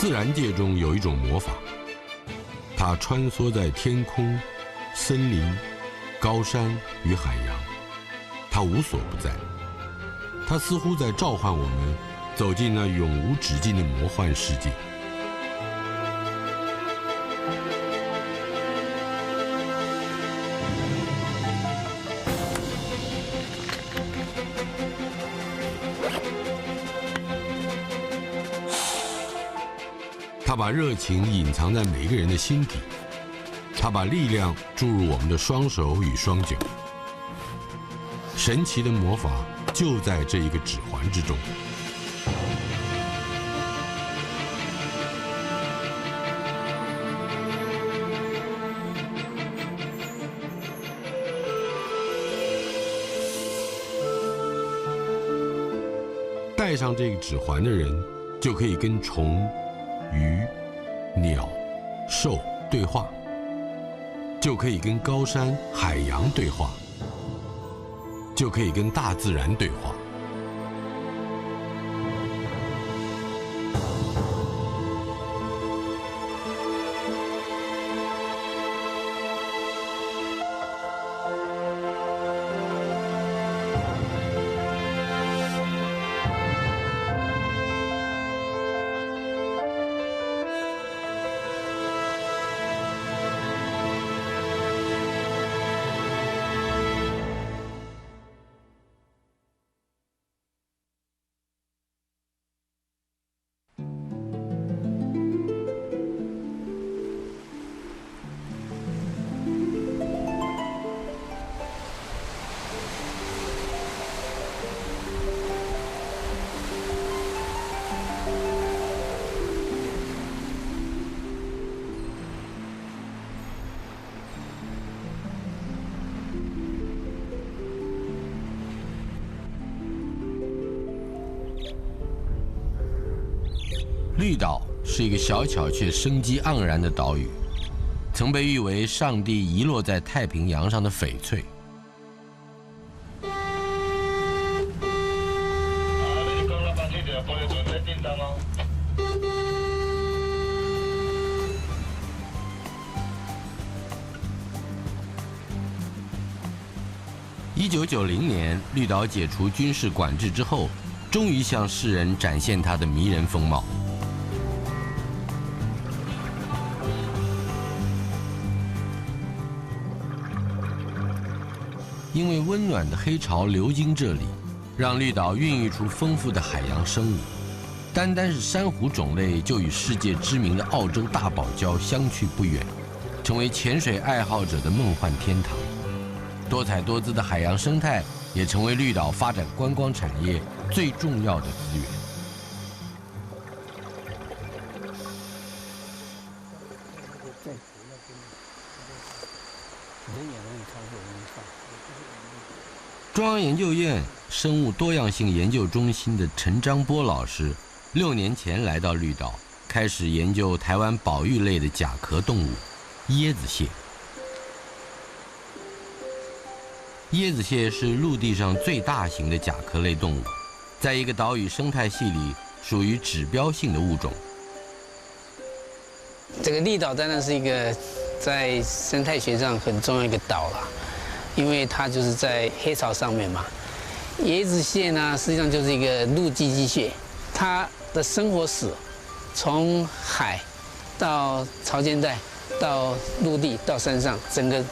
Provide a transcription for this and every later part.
自然界中有一种魔法，它穿梭在天空、森林、高山与海洋，它无所不在。它似乎在召唤我们走进那永无止境的魔幻世界。他把热情隐藏在每个人的心底，他把力量注入我们的双手与双脚。神奇的魔法就在这一个指环之中。戴上这个指环的人，就可以跟虫、鱼、鸟、兽对话，就可以跟高山、海洋对话，就可以跟大自然对话。绿岛是一个小巧却生机盎然的岛屿，曾被誉为上帝遗落在太平洋上的翡翠。1990年，绿岛解除军事管制之后，终于向世人展现它的迷人风貌。因为温暖的黑潮流经这里，让绿岛孕育出丰富的海洋生物。单单是珊瑚种类就与世界知名的澳洲大堡礁相去不远，成为潜水爱好者的梦幻天堂。多彩多姿的海洋生态也成为绿岛发展观光产业最重要的资源。中央研究院生物多样性研究中心的陈章波老师6年前来到绿岛，开始研究台湾保育类的甲壳动物椰子蟹。椰子蟹是陆地上最大型的甲壳类动物，在一个岛屿生态系里属于指标性的物种。这个绿岛当然是一个在生态学上很重要一个岛了，因为它就是在黑潮上面嘛。椰子蟹呢，实际上就是一个陆寄居蟹，它的生活史从海到潮间带到陆地到山上，整个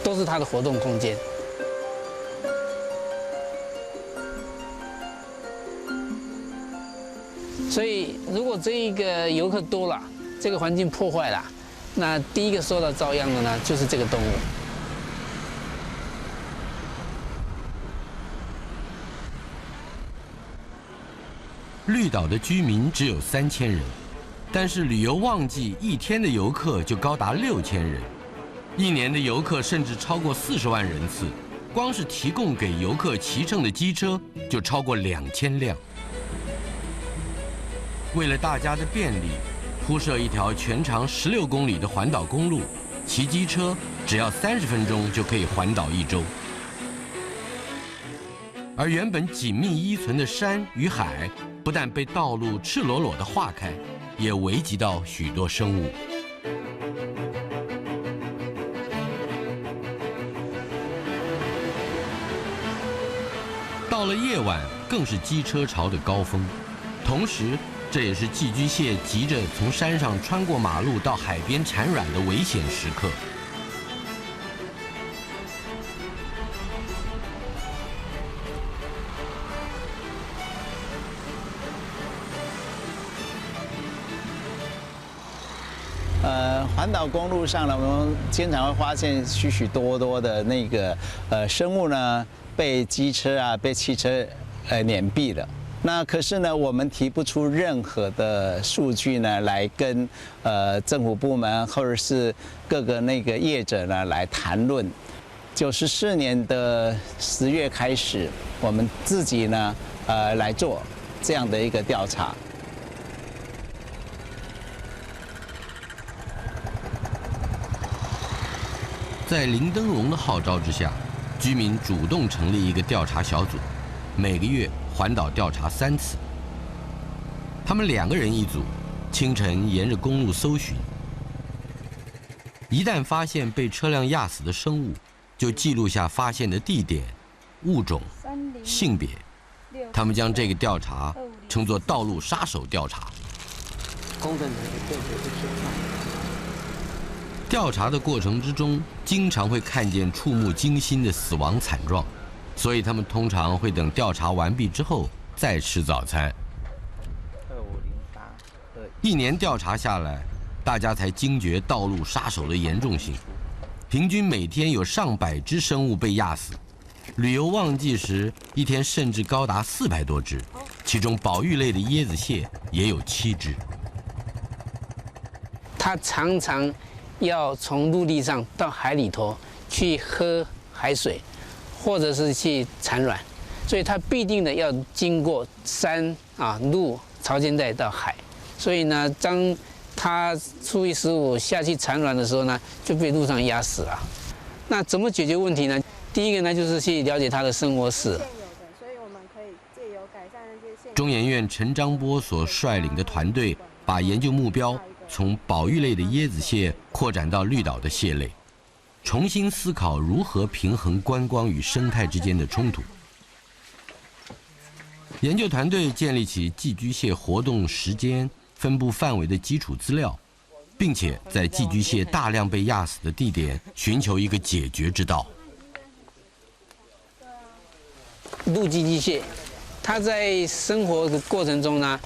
都是它的活动空间。所以，如果这一个游客多了，这个环境破坏了，那第一个受到遭殃的呢，就是这个动物。绿岛的居民只有3000人，但是旅游旺季1天的游客就高达6000人，1年的游客甚至超过40万人次，光是提供给游客骑乘的机车就超过2000辆。为了大家的便利，铺设一条全长16公里的环岛公路，骑机车只要30分钟就可以环岛1周。而原本紧密依存的山与海，不但被道路赤裸裸地划开，也危及到许多生物。到了夜晚，更是机车潮的高峰，同时这也是寄居蟹急着从山上穿过马路到海边产卵的危险时刻。环岛公路上呢，我们经常会发现许许多多的那个生物呢，被机车啊、被汽车碾毙了。那可是呢，我们提不出任何的数据呢，来跟政府部门或者是各个那个业者呢来谈论。94年的10月开始，我们自己呢来做这样的一个调查。在林登荣的号召之下，居民主动成立一个调查小组，每个月环岛调查3次。他们2个人一组，清晨沿着公路搜寻，一旦发现被车辆压死的生物，就记录下发现的地点、物种、性别。他们将这个调查称作道路杀手调查。调查的过程之中，经常会看见触目惊心的死亡惨状，所以他们通常会等调查完毕之后再吃早餐。1年调查下来，大家才惊觉道路杀手的严重性。平均每天有上百只生物被压死，旅游旺季时一天甚至高达400多只，其中保育类的椰子蟹也有7只。它常常要从陆地上到海里头去喝海水，或者是去产卵，所以它必定的要经过山陆潮间带到海。所以呢，当它初一15下去产卵的时候呢，就被路上压死了。那怎么解决问题呢？第一个呢，就是去了解它的生活史。中研院陈章波所率领的团队把研究目标从保育类的椰子蟹扩展到绿岛的蟹类，重新思考如何平衡观光与生态之间的冲突。研究团队建立起寄居蟹活动时间、分布范围的基础资料，并且在寄居蟹大量被压死的地点寻求一个解决之道。陆寄居蟹，它在生活的过程中呢，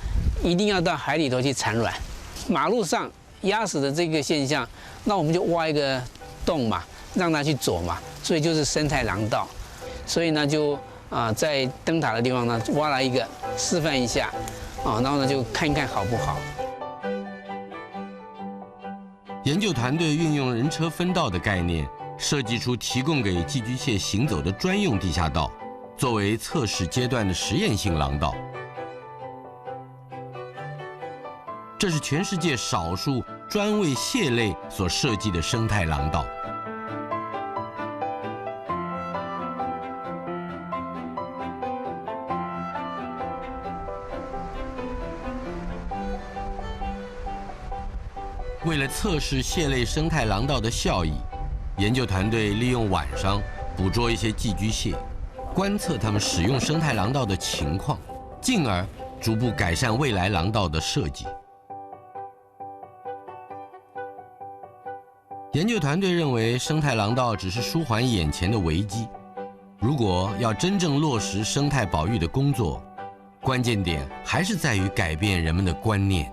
一定要到海里头去产卵。马路上压死的这个现象，那我们就挖一个洞嘛，让它去走嘛，所以就是生态廊道。所以呢，就在灯塔的地方呢挖了一个，示范一下，然后呢就看一看好不好。研究团队运用人车分道的概念，设计出提供给寄居蟹行走的专用地下道，作为测试阶段的实验性廊道。这是全世界少数专为蟹类所设计的生态廊道。为了测试蟹类生态廊道的效益，研究团队利用晚上捕捉一些寄居蟹，观测它们使用生态廊道的情况，进而逐步改善未来廊道的设计。研究团队认为，生态廊道只是舒缓眼前的危机。如果要真正落实生态保育的工作，关键点还是在于改变人们的观念。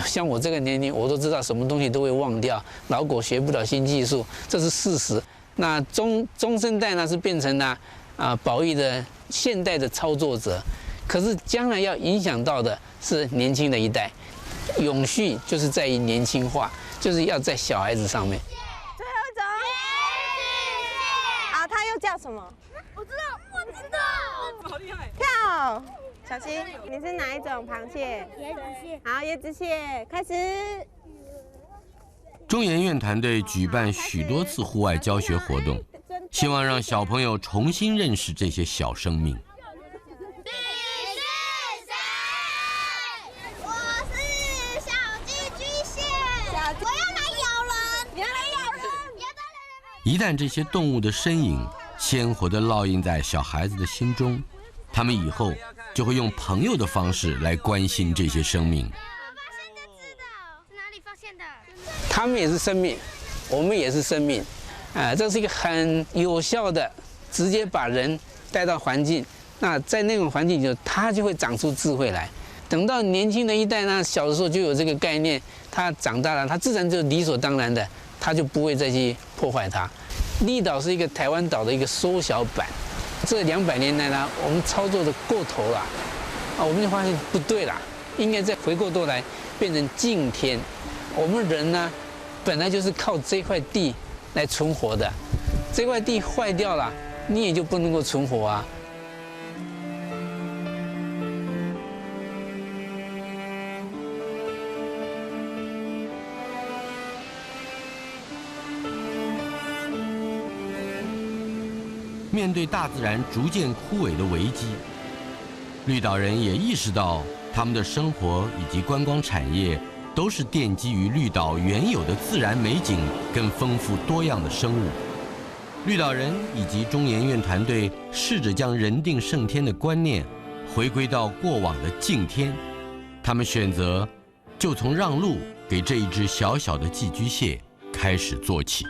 像我这个年龄，我都知道什么东西都会忘掉，老狗学不了新技术，这是事实。那中生代呢，是变成了保育的现代的操作者。可是将来要影响到的是年轻的一代，永续就是在于年轻化，就是要在小孩子上面。最后一种，啊，它又叫什么？我知道，好厉害！跳，小心，你是哪一种螃蟹？椰子蟹。好，椰子蟹，开始。中研院团队举办许多次户外教学活动，希望让小朋友重新认识这些小生命。你是谁？我是小寄居蟹，我要来咬人，你要来咬人。一旦这些动物的身影鲜活地烙印在小孩子的心中，他们以后就会用朋友的方式来关心这些生命。发现的字的，是哪里发现的？他们也是生命，我们也是生命，这是一个很有效的，直接把人带到环境。那在那种环境里，他就会长出智慧来。等到年轻的一代呢，小的时候就有这个概念，他长大了，他自然就理所当然的，他就不会再去破坏它。绿岛是一个台湾岛的一个缩小版，这200年来呢，我们操作的过头了，我们就发现不对啦，应该再回过头来变成敬天。我们人呢，本来就是靠这块地来存活的，这块地坏掉了，你也就不能够存活啊。面对大自然逐渐枯萎的危机，绿岛人也意识到，他们的生活以及观光产业都是奠基于绿岛原有的自然美景跟丰富多样的生物。绿岛人以及中研院团队试着将人定胜天的观念回归到过往的敬天，他们选择就从让路给这一只小小的寄居蟹开始做起。